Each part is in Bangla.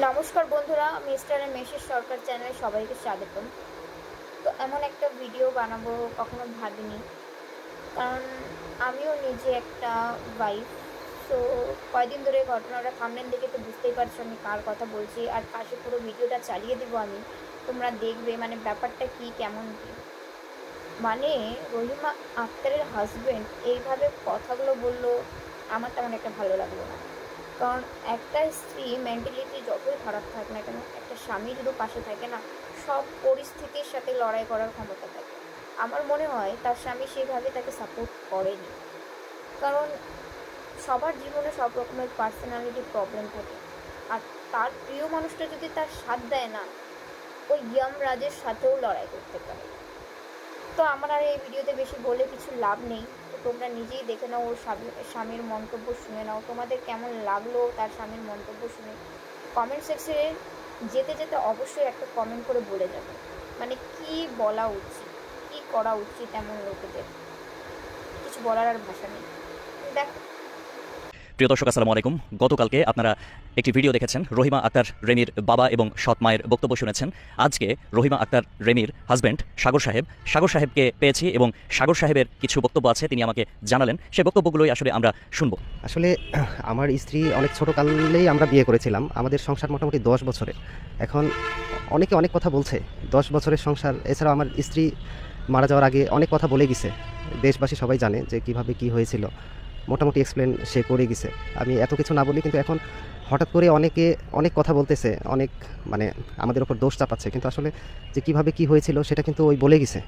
নমস্কার বন্ধুরা, মিস্টার এন্ড মিসেস সরকার চ্যানেলে সবাইকে স্বাগতম। তো এমন একটা ভিডিও বানাবো কখনো ভাবিনি, কারণ আমিও নিজে একটা ওয়াইফ। তো কয়দিন ধরে ঘটনাটা থাম্বনেল দেখে তো বুঝতেই পারছো আমি কার কথা বলছি, আর পাশে পুরো ভিডিওটা চালিয়ে দেবো আমি, তোমরা দেখবে মানে ব্যাপারটা কি কেমন কি। মানে রহিমা আক্তারের হাজব্যান্ড এইভাবে কথাগুলো বললো, আমার তেমন একটা ভালো লাগলো না। কারণ একটা স্ত্রী মেন্টালিটি যতই খারাপ থাক না কেন, একটা স্বামী যদি পাশে থাকে না, সব পরিস্থিতির সাথে লড়াই করার ক্ষমতা থাকে। আমার মনে হয় তার স্বামী সেভাবে তাকে সাপোর্ট করেনি, কারণ সবার জীবনে সব রকমের পার্সোনালিটি প্রবলেম থাকে। আর তার প্রিয় মানুষটা যদি তার সাথ দেয় না, ওই রাজের সাথেও লড়াই করতে পারে। তো আমার আর এই ভিডিওতে বেশি বলে কিছু লাভ নেই, তো তোমরা নিজেই দেখে নাও, ওর স্বামীর মন্তব্য শুনে নাও, তোমাদের কেমন লাগলো তার স্বামীর মন্তব্য শুনে। কমেন্ট সেকশনে যেতে যেতে অবশ্যই একটা কমেন্ট করে বলে যাবে, মানে কি বলা উচিত, কি করা উচিত এমন লোকেদের। কিছু বলার আর ভাষা নেই। দেখো, প্রিয় দর্শক, আসসালামু আলাইকুম। গতকালকে আপনারা একটি ভিডিও দেখেছেন, রহিমা আক্তার রেমির বাবা এবং সৎ মায়ের বক্তব্য শুনেছেন। আজকে রহিমা আক্তার রেমির হাজব্যান্ড সাগর সাহেবকে পেয়েছি এবং সাগর সাহেবের কিছু বক্তব্য আছে, তিনি আমাকে জানালেন। সেই বক্তব্যগুলোই আসলে আমরা শুনবো। আসলে আমার স্ত্রী অনেক ছোটোকালেই আমরা বিয়ে করেছিলাম। আমাদের সংসার মোটামুটি 10 বছরের। এখন অনেকে অনেক কথা বলছে, 10 বছরের সংসার। এছাড়াও আমার স্ত্রী মারা যাওয়ার আগে অনেক কথা বলে গেছে, দেশবাসী সবাই জানে যে কিভাবে কি হয়েছিল, মোটামুটি এক্সপ্লেন সে করে গেছে। আমি এত কিছু না বলি, কিন্তু এখন হঠাৎ করে অনেকে অনেক কথা বলতেছে, অনেক মানে আমাদের ওপর দোষ চাপাচ্ছে, কিন্তু আসলে যে কিভাবে কি হয়েছিল সেটা কিন্তু ওই বলে গেছে।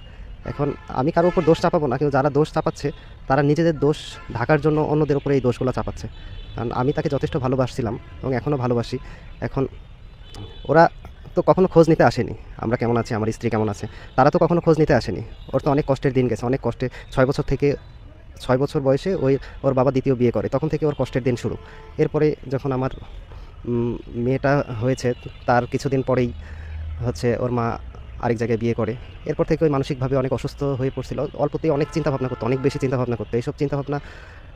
এখন আমি কারোর উপর দোষ চাপাবো না, কিন্তু যারা দোষ চাপাচ্ছে তারা নিজেদের দোষ ঢাকার জন্য অন্যদের উপরে এই দোষগুলো চাপাচ্ছে। কারণ আমি তাকে যথেষ্ট ভালোবাসছিলাম এবং এখনও ভালোবাসি। এখন ওরা তো কখনো খোঁজ নিতে আসেনি আমরা কেমন আছি, আমার স্ত্রী কেমন আছে, তারা তো কখনো খোঁজ নিতে আসেনি। ওর তো অনেক কষ্টের দিন গেছে, অনেক কষ্টে 6 বছর বয়সে ওর বাবা দ্বিতীয় বিয়ে করে, তখন থেকে ওর কষ্টের দিন শুরু। এরপরে যখন আমার মেয়েটা হয়েছে, তার কিছুদিন পরেই হচ্ছে ওর মা আরেক জায়গায় বিয়ে করে। এরপর থেকে ওই মানসিকভাবে অনেক অসুস্থ হয়ে পড়ছিল, অল্পতেই অনেক চিন্তাভাবনা করতো, অনেক বেশি চিন্তাভাবনা করতো। এইসব চিন্তাভাবনার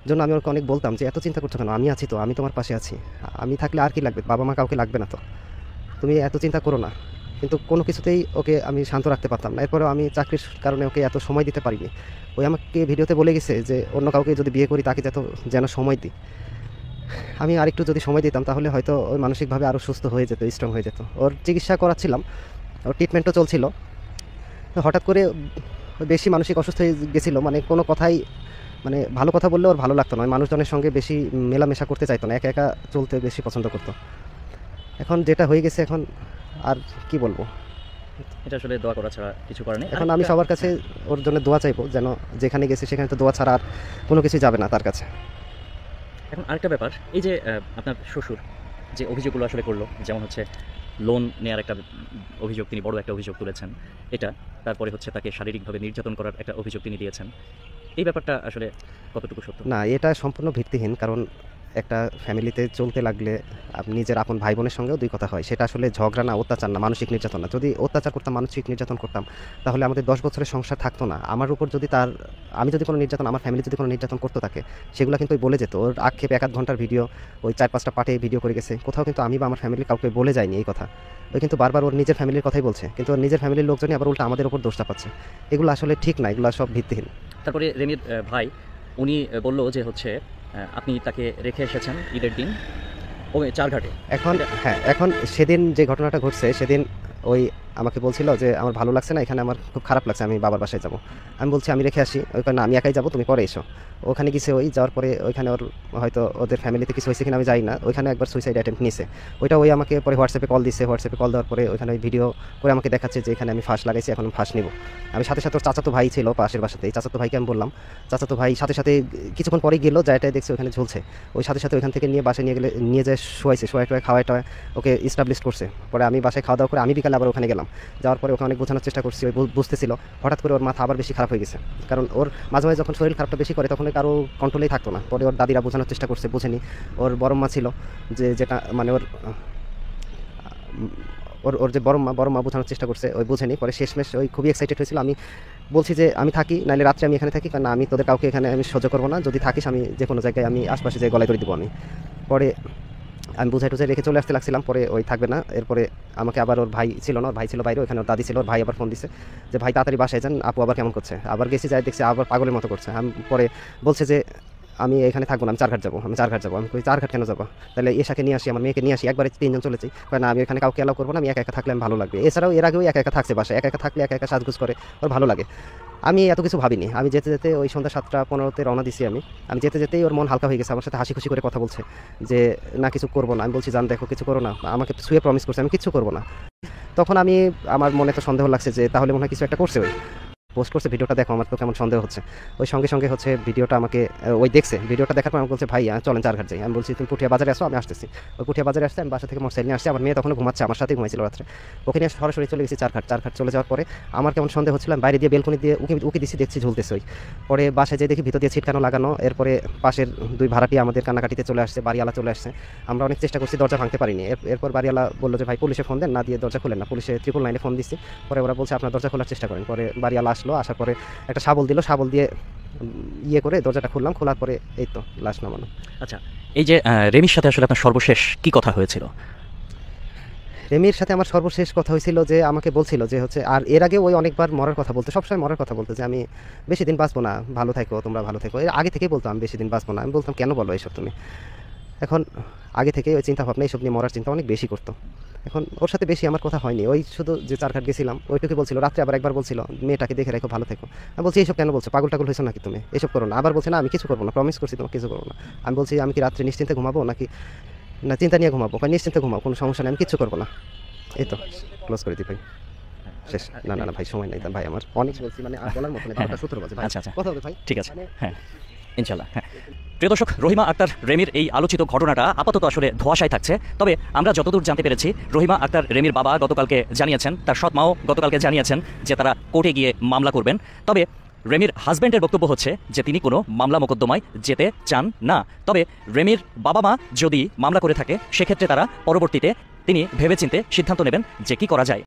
জন্য আমি ওকে অনেক বলতাম যে এত চিন্তা করছো কেন, আমি আছি তো, আমি তোমার পাশে আছি, আমি থাকলে আর কি লাগবে, বাবা মা কাউকে লাগবে না তো, তুমি এত চিন্তা করো না। কিন্তু কোনো কিছুতেই ওকে আমি শান্ত রাখতে পারতাম না। এরপরেও আমি চাকরির কারণে ওকে এত সময় দিতে পারিনি। ওই আমাকে ভিডিওতে বলে গেছে যে অন্য কাউকে যদি বিয়ে করি তাকে যেন সময় দিই। আমি আরেকটু যদি সময় দিতাম তাহলে হয়তো ওই মানসিকভাবে আরও সুস্থ হয়ে যেত, স্ট্রং হয়ে যেত। ওর চিকিৎসা করাচ্ছিলাম, ওর ট্রিটমেন্টও চলছিল। হঠাৎ করে বেশি মানসিক অসুস্থ হয়ে গেছিলো, মানে কোনো কথাই, মানে ভালো কথা বললে ওর ভালো লাগতো না, মানুষজনের সঙ্গে বেশি মেলামেশা করতে চাইতো না, একা একা চলতে বেশি পছন্দ করতো। এখন যেটা হয়ে গেছে, এখন আর কি বলবো, এটা আসলে দোয়া করা ছাড়া কিছু করার নেই। এখন আমি সবার কাছে ওর জন্য দোয়া চাইবো, যেন যেখানে গেছে সেখানে তো দোয়া ছাড়া আর কোনো কিছুই যাবে না তার কাছে। এখন আরেকটা ব্যাপার, এই যে আপনার শ্বশুর যে অভিযোগগুলো আসলে করলো, যেমন হচ্ছে লোন নেওয়ার একটা অভিযোগ, তিনি বড় একটা অভিযোগ তুলেছেন এটা, তারপরে হচ্ছে তাকে শারীরিকভাবে নির্যাতন করার একটা অভিযোগ তিনি দিয়েছেন। এই ব্যাপারটা আসলে কতটুকু সত্য? না, এটা সম্পূর্ণ ভিত্তিহীন। কারণ একটা ফ্যামিলিতে চলতে লাগলে নিজের আপন ভাই বোনের সঙ্গেও দুই কথা হয়। সেটা আসলে ঝগড়া না, অত্যাচার না, মানসিক নির্যাতন না। যদি অত্যাচার করতাম, মানসিক নির্যাতন করতাম, তাহলে আমাদের 10 বছরের সংসার থাকতো না। আমার উপর যদি আমি যদি কোনো নির্যাতন, আমার ফ্যামিলি যদি কোনো নির্যাতন করতে থাকে, সেগুলো কিন্তু ওই বলে যেত। ওর আক্ষেপ 1-8 ঘন্টার ভিডিও, ওই 4-5টা পার্টে ভিডিও করে গেছে। কোথাও কিন্তু আমি বা আমার ফ্যামিলির কাউকে বলে যায়নি এই কথা। ওই কিন্তু বারবার ওর নিজের ফ্যামিলির কথাই বলছে, কিন্তু ওর নিজের ফ্যামিলির লোকজনই আবার উল্টা আমাদের উপর দোষ চাপাচ্ছে। এগুলো আসলে ঠিক না, এগুলো সব ভিত্তিহীন। তারপরে রেমির ভাই উনি বলল যে হচ্ছে আপনি তাকে রেখে এসেছেন ঈদের দিন ও চারঘাটে। এখন হ্যাঁ, এখন সেদিন যে ঘটনাটা ঘটছে, সেদিন ওই আমাকে বলছিল যে আমার ভালো লাগছে না, এখানে আমার খুব খারাপ লাগছে, আমি বাবার বাসায় যাব। আমি বলছি আমি রেখে আসি, ওইখানে না, আমি একাই যাব, তুমি পরে এসো। ওখানে গেছে, ওই যাওয়ার পরে ওইখানে ওর হয়তো ওদের ফ্যামিলিতে কিছু হয়েছে কিনা আমি জানি না, ওইখানে একবার সুইসাইড অ্যাটেম্প্ট নিয়েছে। ওইটা ওই আমাকে পরে হোয়াটসঅ্যাপে কল দিচ্ছে, হোয়াটসঅ্যাপে কল দেওয়ার পরে ওইখানে ওই ভিডিও করে আমাকে দেখাচ্ছে যে এখানে আমি ফাঁস লাগাইছি, এখন ফাঁস নিব। আমি সাথে সাথে ওর চাচাতো ভাই ছিল পাশের বাসাতে, এই চাচাতো ভাইকে আমি বললাম, চাচাতো ভাই সাথে সাথে কিছুক্ষণ পরে গেলো, যাইটাই দেখছে ওখানে ঝুলছে। ওই সাথে সাথে ওইখান থেকে নিয়ে বাসায় নিয়ে যায় শোয়াইছে, শোয়াই খাওয়াই ওকে ইস্টাবলিশ করছে। পরে আমি বাসায় খাওয়া দাওয়া করে আমি বিকালে আবার ওখানে গেলাম। যাওয়ার পরে ওকে অনেক বোঝানোর চেষ্টা করছি, ওই বুঝতেছিল। হঠাৎ করে ওর মাথা আবার বেশি খারাপ হয়ে গেছে, কারণ ওর মাঝে মাঝে যখন শরীর খারাপটা বেশি করে তখন কারো কন্ট্রোলেই থাকতো না। পরে ওর দাদিরা বোঝানোর চেষ্টা করছে, বুঝেনি। ওর বড় মা ছিল, যেটা মানে ওর ওর ওর যে বড় মা বোঝানোর চেষ্টা করছে, ওই বুঝেনি। পরে শেষমেশ ওই খুবই এক্সাইটেড হয়েছিল। আমি বলছি যে আমি থাকি, নাহলে রাত্রে আমি এখানে থাকি, কারণ আমি তোদের কাউকে এখানে আমি সহ্য করবো না, যদি থাকিস আমি যে কোনো জায়গায় আমি আশপাশে যে গলায় করে দেবো আমি। পরে আমি বুঝাই টুঝাই রেখে চলে আসতে লাগছিলাম, পরে ওই থাকবে না। এরপরে আমাকে আবার ওর ভাই ছিল না, ওর ভাই ছিল বাইরে, ওখানে ওর দাদি ছিল, ওর ভাই আবার ফোন দিছে যে ভাই তাড়াতাড়ি বাসায় যান, আপু আবার কেমন করছে। আবার গেছি, যাই দেখছি আবার পাগলের মতো করছে। আমি পরে বলছে যে আমি এখানে থাকবো না, আমি চারঘাট যাবো, আমি চারঘাট যাবো। আমি কই চারঘাট কেন যাবো, তাহলে এসাকে নিয়ে আসি, আমার মেয়েকে নিয়ে আসি, একবারে 3 জন চলেছি। না আমি এখানে কাউকে অ্যালাউ করবো না, আমি একা একা থাকলে আমি ভালো লাগবে। এছাড়াও এর আগেও একা একা থাকছে বাসায়, একা একা থাকলে একা একা সাজগুজ করে, ওর ভালো লাগে। আমি এত কিছু ভাবিনি। আমি যেতে যেতে ওই সন্ধ্যা 7:15 রওনা দিছি। আমি যেতে যেতেই ওর মন হালকা হয়ে গেছে, আমার সাথে হাসি খুশি করে কথা বলছে যে না কিছু করবো না। আমি বলছি জান দেখো কিছু করো না, আমাকে শুয়ে প্রমিস করছে আমি কিছু করবো না। তখন আমার মনে তো সন্দেহ লাগছে যে তাহলে মনে হয় কিছু একটা করছে। ওই পোস্ট করছে ভিডিওটা দেখো, আমার তো কেমন সন্দেহ হচ্ছে। ওই সঙ্গে সঙ্গে হচ্ছে ভিডিওটা আমাকে ওই দেখছে, ভিডিওটা দেখার পর আমাকে বলছে ভাই চলেন চারঘাট যাই। আমি বলছি তুমি পুঠিয়া বাজারে আসো, আমি আসতেছি। ওই পুঠিয়া বাজারে আসতে আমি বাসা থেকে মোটরসাইকেল নিয়ে আসছি। আমার মেয়ে তখন ঘুমাচ্ছে, আমার সাথেই ঘুমাইছিল রাত্রে। ওকে নিয়ে সরাসরি চলে গেছি চারঘাট। চলে যাওয়ার পরে আমার কেমন সন্দেহ হচ্ছিল, আমি বাইরে দিয়ে বেলকনি দিয়ে উকি দিচ্ছি, দেখছি ঝুলতেছে। ওই পরে বাসায় যেয়ে দেখি ভিতর দিয়ে ছিটকানো লাগানো। এরপরে পাশের 2 ভাড়াটি আমাদের কান্নাকাটিতে চলে আসছে, বাড়িওয়ালা চলে আসছে। আমরা অনেক চেষ্টা করছি, দরজা ভাঙতে পারিনি। এরপর বাড়িওয়ালা বললো যে ভাই পুলিশে ফোন দেন, না দিয়ে দরজা খুলেন না। পুলিশে 999 ফোন দিচ্ছি। পরে ওরা বলছে আপনার দরজা খোলার চেষ্টা করেন। পরে বাড়িওয়ালা আসলো, আসার পরে একটা শাবল দিল, শাবল দিয়ে ইয়ে করে দরজাটা খুললাম। খোলার পরে এই তো লাশ নামানো। আচ্ছা, এই যে রেমির সাথে আসলে আপনার সর্বশেষ কি কথা হয়েছিল? রেমির সাথে আমার সর্বশেষ কথা হয়েছিল যে আমাকে বলছিল যে হচ্ছে, আর এর আগে ওই অনেকবার মরার কথা বলতো, সবসময় মরার কথা বলতো যে আমি বেশি দিন বাঁচবো না, ভালো থাকো তোমরা, ভালো থাকো। এর আগে থেকেই বলতো আমি বেশি দিন বাঁচবো না। আমি বলতাম কেন বলো এইসব তুমি? এখন আগে থেকে ওই চিন্তা ভাবনা এইসব নিয়ে মরার চিন্তা অনেক বেশি করতো। এখন ওর সাথে বেশি আমার কথা হয়নি, ওই শুধু যে চারঘাট গেছিলাম ওইটুকু বলছিল। রাত্রে আবার একবার বলছিল মেয়েটাকে দেখে রেখো, ভালো থেকো। আমি বলছি এইসব কেন বলছো, পাগল টাগল হয়েছো নাকি তুমি, এসব করো না। আবার বলছে না আমি কিছু করবো না, প্রমিস করছি তোমাকে কিছু করবো না। আমি বলছি আমি কি রাত্রে নিশ্চিন্তে ঘুমাবো নাকি না চিন্তা নিয়ে ঘুমাবো? নিশ্চিন্তে ঘুমাও, কোনো সমস্যা নেই, আমি কিছু করবো না। এই তো ক্লোজ করে দিই ভাই, শেষ। না না না ভাই সময় নেই ভাই, আমার অনেক বলছি, মানে আর বলার মতো নেই। 17 বাজে ভাই। আচ্ছা আচ্ছা, কথা হবে ভাই, ঠিক আছে, হ্যাঁ ইনশাল্লাহ। হ্যাঁ, প্রিয় দর্শক, রহিমা আক্তার রেমির এই আলোচিত ঘটনাটা আপাতত আসলে ধোঁয়াশায় থাকছে। তবে আমরা যতদূর জানতে পেরেছি, রহিমা আক্তার রেমির বাবা গতকালকে জানিয়েছেন, তার সৎ মাও গতকালকে জানিয়েছেন যে তারা কোর্টে গিয়ে মামলা করবেন। তবে রেমির হাজব্যান্ডের বক্তব্য হচ্ছে যে তিনি কোনো মামলা মোকদ্দমায় যেতে চান না। তবে রেমির বাবা মা যদি মামলা করে থাকে, সেক্ষেত্রে তারা পরবর্তীতে তিনি ভেবেচিন্তে সিদ্ধান্ত নেবেন যে কী করা যায়।